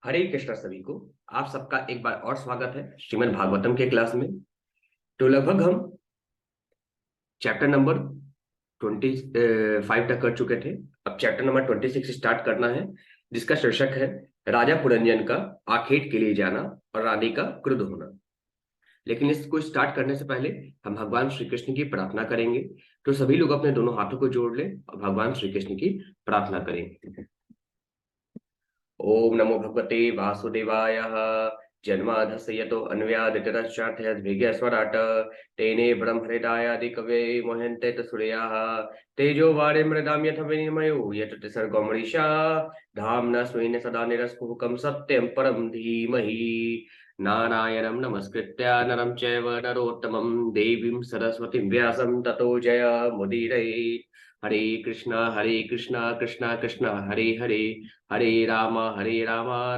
हरे कृष्णा सभी को। आप सबका एक बार और स्वागत है श्रीमद् भागवतम के क्लास में। तो लगभग हम चैप्टर नंबर 25 तक कर चुके थे। अब चैप्टर नंबर 26 स्टार्ट करना है, जिसका शीर्षक है राजा पुरंजन का आखेट के लिए जाना और रानी का क्रुद्ध होना। लेकिन इसको स्टार्ट करने से पहले हम भगवान श्री कृष्ण की प्रार्थना करेंगे। तो सभी लोग अपने दोनों हाथों को जोड़ लें और भगवान श्री कृष्ण की प्रार्थना करें। ओम नमो भगवते वासुदेवाय। जन्माधस्य यतो अन्वयादितरश्चार्थयद्भिर्यस्वराट् तेने ब्रह्महृदायादि कवये मोहन्ते तत्सूर्याः तेजो वारिमृदां यथा विनिमयो यत् सर्गो मरीषा धाम्ना स्वेन सदा निरस्तकुहकं सत्यं परं धीमहि। नारायणं नमस्कृत्य नरं चैव नरोत्तमं देवीं सरस्वतीं व्यासं ततो जयमुदीरये। हरे कृष्णा कृष्णा कृष्णा हरे हरे, हरे राम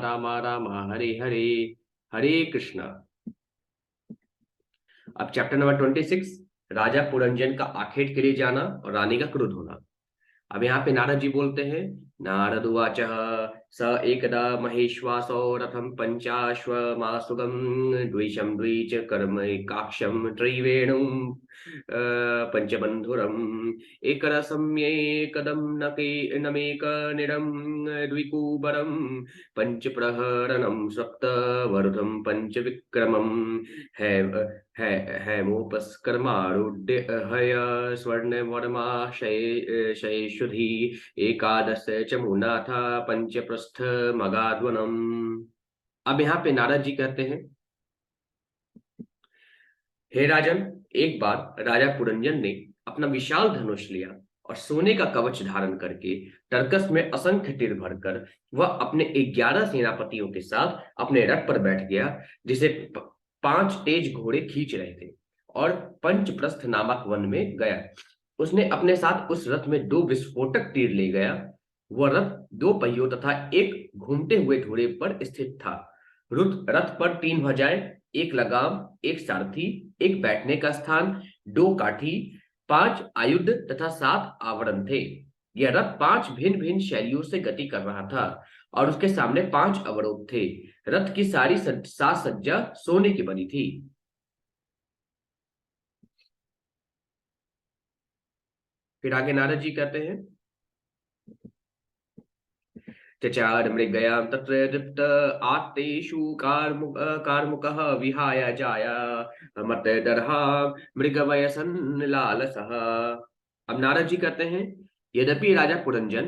राम राम हरे हरे, हरे कृष्णा। अब चैप्टर नंबर 26, राजा पुरंजन का आखेट के लिए जाना और रानी का क्रुद्ध होना। अब यहाँ पे नारद जी बोलते हैं। नारद उवाच स एकदा महेश्वासो रथम पंचाश्वमासुगम द्विशं द्विच कर्मैकाक्षं त्रिवेणुं पंचबंधुरम एकरसम्येकदं नमेकनिरं द्विकुबरं पंचप्रहरणं सप्तवरुधं पंचविक्रमं है है हेमोपस्कर्मारूढ़ हय स्वर्णवर्मा शैशुधि एकादश चमुनाथ पंचप्रस्थ मगाध्वनम। अब यहाँ पे नारद जी कहते हैं, हे राजन, एक बार राजा पुरंजन ने अपना विशाल धनुष लिया और सोने का कवच धारण करके टर्कस में असंख्य तीर भरकर वह अपने 11 सेनापतियों के साथ अपने रथ पर बैठ गया, जिसे 5 तेज घोड़े खींच रहे थे, और पंचप्रस्थ नामक वन में गया। उसने अपने साथ उस रथ में 2 विस्फोटक तीर ले गया। वह रथ 2 पहियों तथा एक घूमते हुए घोड़े पर स्थित था। रथ पर 3 भुजाएं, एक लगाम, एक सारथी, एक बैठने का स्थान, 2 काठी, 5 आयुध तथा 7 आवरण थे। यह रथ 5 भिन्न भिन्न शैलियों से गति कर रहा था और उसके सामने 5 अवरोध थे। रथ की सारी साज सज्जा सोने की बनी थी। फिर आगे नारद जी कहते हैं, चचार मृगया तत्र दृप्त आत्तेषु कार्मुकः विहाय जाया मत दर्हा मृगवयसन लालसः। अब नारद जी कहते हैं, यद्यपि राजा पुरंजन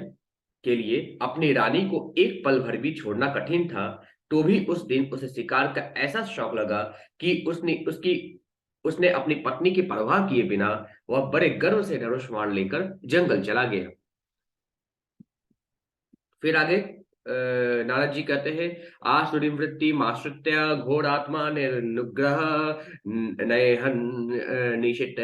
के लिए अपनी रानी को एक पल भर भी छोड़ना कठिन था, तो भी उस दिन उसे शिकार का ऐसा शौक लगा कि उसने अपनी पत्नी की परवाह किए बिना वह बड़े गर्व से धनुष बाण लेकर जंगल चला गया। फिर आगे नारद जी कहते हैं, आसुरीवृत्ति माश्रित्य घोरात्मा निर्नुग्रह नयहन निशित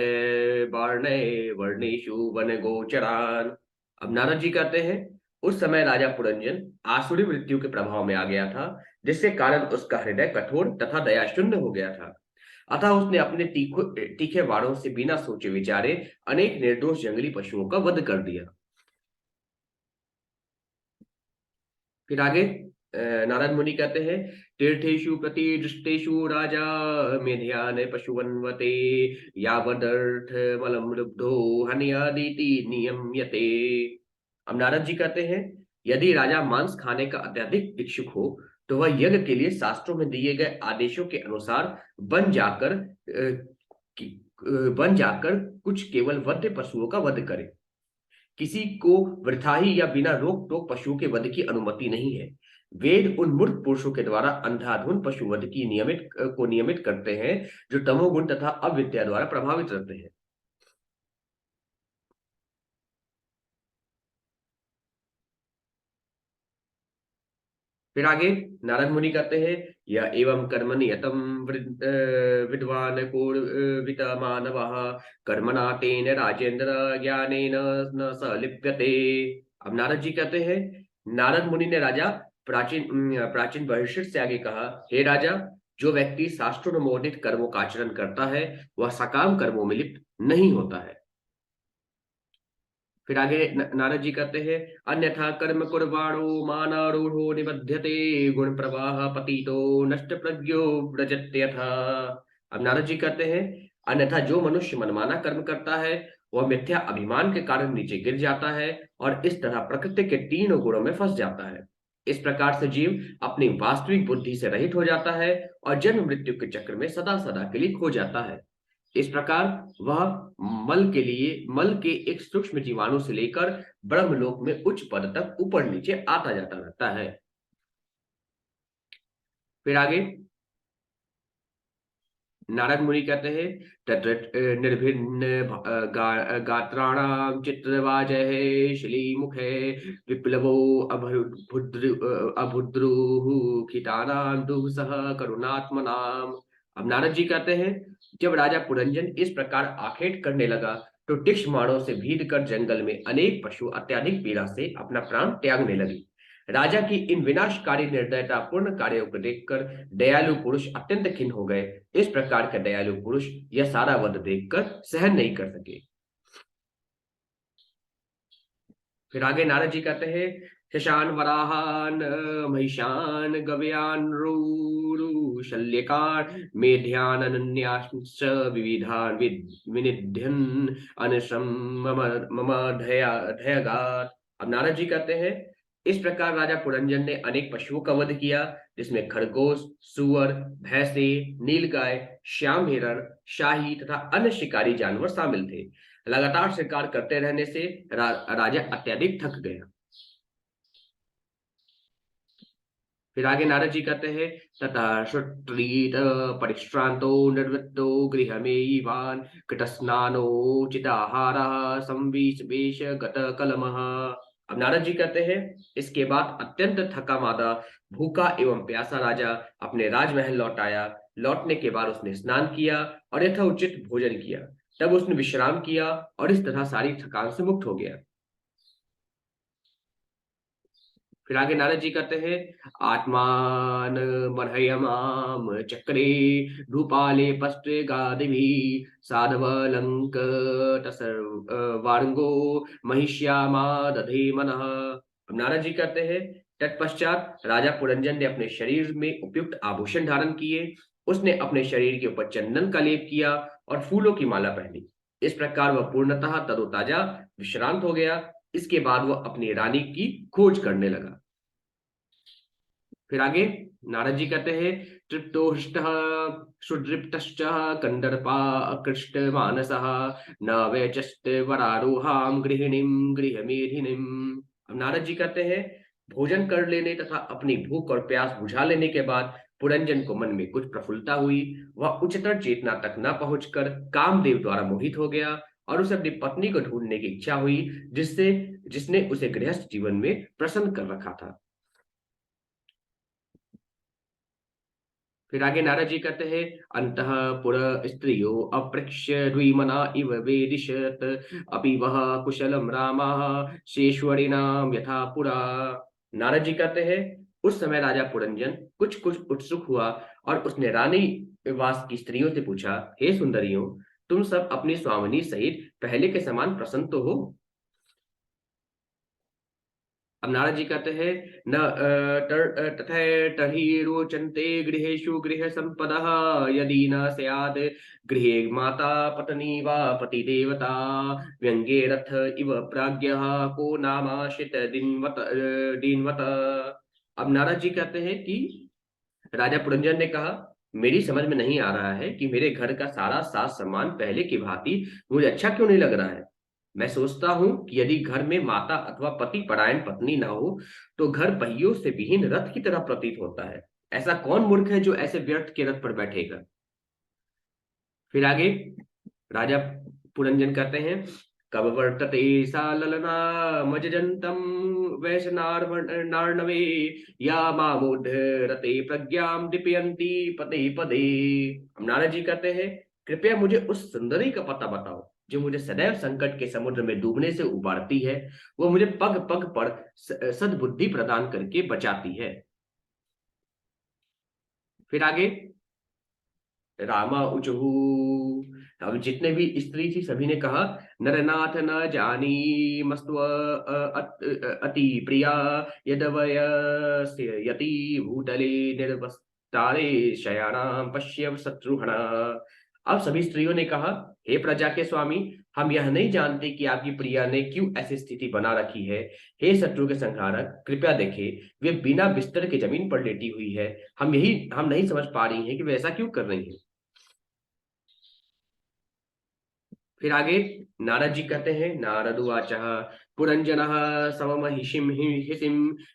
वर्णय वर्णेशु वन गोचरान। अब नारद जी कहते हैं, उस समय राजा पुरंजन आसुरी मृत्यु के प्रभाव में आ गया था, जिसके कारण उसका हृदय कठोर तथा दयाशून्य हो गया था। अतः उसने अपने तीखे वाणों से बिना सोचे विचारे अनेक निर्दोष जंगली पशुओं का वध कर दिया। फिर आगे नारद मुनि कहते हैं, तीर्थेषु प्रतिदृष्टेषु राजा मेध्यान पशुवन्वते यावदर्थ मलम लुब्धो हन्यादीति नियम्यते। अब नारद जी कहते हैं, यदि राजा मांस खाने का अत्यधिक इच्छुक हो, तो वह यज्ञ के लिए शास्त्रों में दिए गए आदेशों के अनुसार बन जाकर कुछ केवल वध्य पशुओं का वध करे। किसी को वृथा ही या बिना रोक टोक पशुओं के वध की अनुमति नहीं है। वेद उन मूर्ख पुरुषों के द्वारा अंधाधुन पशु वध की नियमित करते हैं, जो तमोगुण तथा अविद्या द्वारा प्रभावित रहते हैं। फिर आगे नारद मुनि कहते हैं, यह एवं कर्म नियतम विद्वान पूर्वित मानव कर्मणा तेन राजेंद्र ज्ञानेन न स लिप्यते। अब नारद जी कहते हैं, नारद मुनि ने राजा प्राचीन बहिष्ठ से आगे कहा, हे राजा, जो व्यक्ति शास्त्रोन्मोदित कर्मों का आचरण करता है, वह सकाम कर्मों में लिप्त नहीं होता है। फिर आगे नारद जी कहते हैं, अन्यथा कर्म कुर्वाणो मानारूढ़ो निबध्यते गुण प्रवाह पतितो नष्ट प्रज्ञो व्रजत्यथा। अब नारद जी कहते हैं, अन्यथा जो मनुष्य मनमाना कर्म करता है वह मिथ्या अभिमान के कारण नीचे गिर जाता है और इस तरह प्रकृति के तीनों गुणों में फंस जाता है। इस प्रकार से जीव अपनी वास्तविक बुद्धि से रहित हो जाता है और जन्म मृत्यु के चक्र में सदा सदा के लिए खो जाता है। इस प्रकार वह मल के एक सूक्ष्म जीवाणु से लेकर ब्रह्मलोक में उच्च पद तक ऊपर नीचे आता जाता रहता है। फिर आगे नारद मुनि कहते हैं, तत्र निर्भिन्न गात्राणाम चित्रवाजः श्लीमुखे विप्लवो अभुद्रुः खितानाम दुःसह करुणात्मनाम। अब नारद जी कहते हैं, जब राजा पुरंजन इस प्रकार आखेट करने लगा तो तीक्ष्ण बाणों से भीद कर जंगल में अनेक पशु अत्यधिक पीड़ा से अपना प्राण त्यागने लगे। राजा की इन विनाशकारी निर्दयता पूर्ण कार्यों को देखकर दयालु पुरुष अत्यंत खिन्न हो गए। इस प्रकार के दयालु पुरुष यह सारा वध देखकर सहन नहीं कर सके। फिर आगे नारद जी कहते हैं, शशान वराहान महिषान गव्यान रूरु शल्यकान मेध्यान अनन्याश्च विविधान विनिध्यन अनशम मम मम धयगात। अब नारद जी कहते हैं, इस प्रकार राजा पुरंजन ने अनेक पशुओं का वध किया, जिसमें खरगोश, सुअर, भैंसे, नीलगाय, श्याम हिरण, शाही तथा अन्य शिकारी जानवर शामिल थे। लगातार शिकार करते रहने से राजा अत्यधिक थक गया। फिर आगे नारद जी कहते हैं, तथा शुट्रीत परिश्रांतो निर्वृत्तो गृहमेवान कृतस्नानो चिताहारः संवीश वेश गत कलमः। अब नारद जी कहते हैं, इसके बाद अत्यंत थका मादा भूखा एवं प्यासा राजा अपने राजमहल लौट आया। लौटने के बाद उसने स्नान किया और यथोचित भोजन किया। तब उसने विश्राम किया और इस तरह सारी थकान से मुक्त हो गया। फिर आगे नारद जी कहते हैं, आत्मान मरहयमाम चक्रे रूपाले पस्त्रे गादिभि साधवलंक तसर वारंगो महिष्यामा दधे मनः। अब नारद जी कहते हैं, तत्पश्चात राजा पुरंजन ने अपने शरीर में उपयुक्त आभूषण धारण किए। उसने अपने शरीर के ऊपर चंदन का लेप किया और फूलों की माला पहनी। इस प्रकार वह पूर्णतः तरोताजा विश्रांत हो गया। इसके बाद वह अपनी रानी की खोज करने लगा। फिर आगे नारद जी कहते हैं, तृप्तोष्ट सुदृप्तश्च कंदर्पा अकृष्ट मानसः न वैचस्त वरारोहाम गृहिणीम गृहमेधिनीम। अब नारद जी कहते हैं, भोजन कर लेने तथा अपनी भूख और प्यास बुझा लेने के बाद पुरंजन को मन में कुछ प्रफुल्लता हुई। वह उच्चतर चेतना तक न पहुंचकर कामदेव द्वारा मोहित हो गया और उसे अपनी पत्नी को ढूंढने की इच्छा हुई, जिससे जिसने उसे गृहस्थ जीवन में प्रसन्न कर रखा था। फिर आगे नारद जी कहते हैं, अंतः पुर स्त्रियो अप्रक्ष्य द्विमना इव वेदिशत अपि वह कुशलम रामा शेश्वरिणाम यथा पुरा। नारद जी कहते हैं, उस समय राजा पुरंजन कुछ कुछ उत्सुक हुआ और उसने रानी वास की स्त्रियों से पूछा, हे सुंदरियों, तुम सब अपनी स्वामिनी सहित पहले के समान प्रसन्न तो हो? अब नारद जी कहते हैं, न तथा तर्हि रोचन्ते गृहेषु गृह संपदः यदि न स्याद गृहे माता पत्नी वा पति देवता व्यंगे रथ इव प्राज्ञः को नामाश्रित दीनवत। अब नारद जी कहते हैं कि राजा पुरंजन ने कहा, मेरी समझ में नहीं आ रहा है कि मेरे घर का सारा साज सामान पहले की भांति मुझे अच्छा क्यों नहीं लग रहा है। मैं सोचता हूं कि यदि घर में माता अथवा पति परायण पत्नी ना हो तो घर पहियों से विहीन रथ की तरह प्रतीत होता है। ऐसा कौन मूर्ख है जो ऐसे व्यर्थ के रथ पर बैठेगा। फिर आगे राजा पुरंजन कहते हैं, कब वर्तते सा ललना मज्जन्तं वैशनार्णवे या मामुढ़ रते प्रज्ञाम दीपयंती पदे पदे। हम नारद जी कहते हैं, कृपया मुझे उस सुंदरी का पता बताओ जो मुझे सदैव संकट के समुद्र में डूबने से उबारती है। वो मुझे पग पग पर सद्बुद्धि प्रदान करके बचाती है। फिर आगे रामा ऊचुः अब जितने भी स्त्री थी सभी ने कहा, नरनाथ न जानी मस्त्व अति प्रिया यदवयस्यति भूतले निर्वस्तारे शयानाम पश्य शत्रुघ्ना। अब सभी स्त्रियों ने कहा, हे प्रजा के स्वामी, हम यह नहीं जानते कि आपकी प्रिया ने क्यों ऐसी स्थिति बना रखी है। हे शत्रु के संहारक, कृपया देखे, वे बिना बिस्तर के जमीन पर लेटी हुई है। हम नहीं समझ पा रही हैं कि वे ऐसा क्यों कर रही है। फिर आगे नारद जी कहते हैं, नारद उवाच पुरंजन सममहिषिं हिसिं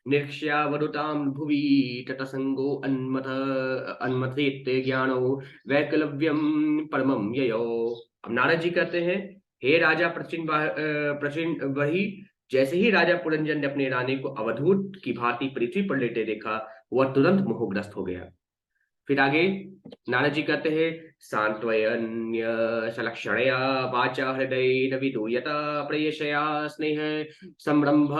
निरीक्ष्यावरुतां भुवि तटसंगो अन्मथेत ज्ञानो वैकलव्यम परमं ययो। अब नारद जी कहते हैं, हे राजा प्रचिन वही, जैसे ही राजा पुरंजन ने अपनी रानी को अवधूत की भांति पृथ्वी पर लेटे देखा, वह तुरंत मोहग्रस्त हो गया। फिर आगे नारद जी कहते हैं, सांत्वयन्य सलक्षणया वाचा हृदय विदूयता प्रेयसया स्नेह संरंभ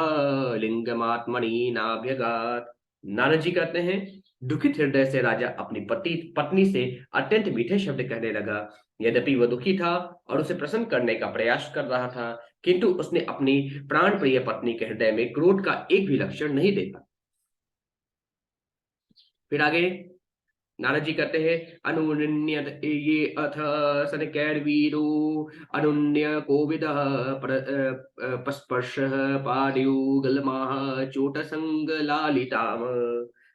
लिंगमात्मनि नाभ्यगात। नारद जी कहते हैं, दुखित हृदय से राजा अपनी पति पत्नी से अत्यंत मीठे शब्द कहने लगा। यद्यपि वह दुखी था और उसे प्रसन्न करने का प्रयास कर रहा था, किंतु उसने अपनी प्राण प्रिय पत्नी के हृदय में क्रोध का एक भी लक्षण नहीं देखा। फिर आगे नारद जी कहते हैं, अनुन्य ये अथ सन कैरवीरो अनुन्य कोविद पस्पर्श पादयुगलमाह चोट संग लालिताम।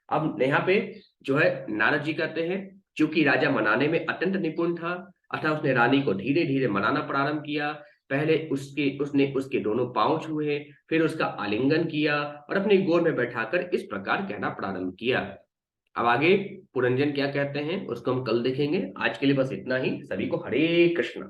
अब यहाँ पे जो है नारद जी कहते हैं, चूंकि राजा मनाने में अत्यंत निपुण था, अतः उसने रानी को धीरे धीरे मनाना प्रारंभ किया। पहले उसने उसके दोनों पांव छुए, फिर उसका आलिंगन किया और अपनी गोद में बैठाकर इस प्रकार कहना प्रारंभ किया। अब आगे पुरंजन क्या कहते हैं उसको हम कल देखेंगे। आज के लिए बस इतना ही। सभी को हरे कृष्ण।